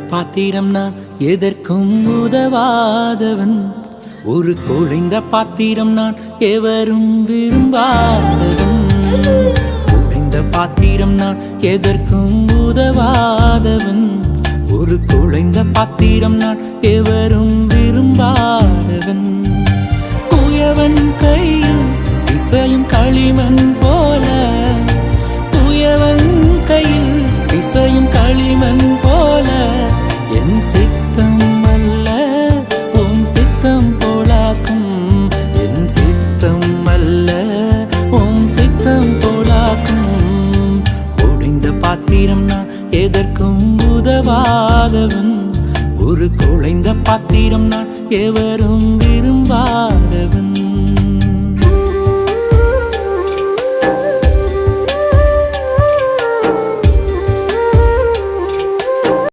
பாத்திரம் நான் எதற்கும் உதவாதவன். ஒரு குழைந்த பாத்திரம் நான் எவரும் விரும்பாதவன். குழைந்த பாத்திரம் நான் எதற்கும் உதவாதவன். ஒரு குழைந்த பாத்திரம் நான் எவரும் விரும்பாதவன். குயவன் கையில் இசையும் களிமண் போல, குயவன் கையில் இசையும் களிமண் போல, என் சித்தம் அல்ல உன் சித்தம் போலாக்கும். என் சித்தம் அல்ல உன் சித்தம் போலாக்கும். குழைந்த பாத்திரம் நான் எதற்கும் உதவாதவன். ஒரு குழைந்த பாத்திரம் நான் எவரும் விரும்பாதவன்.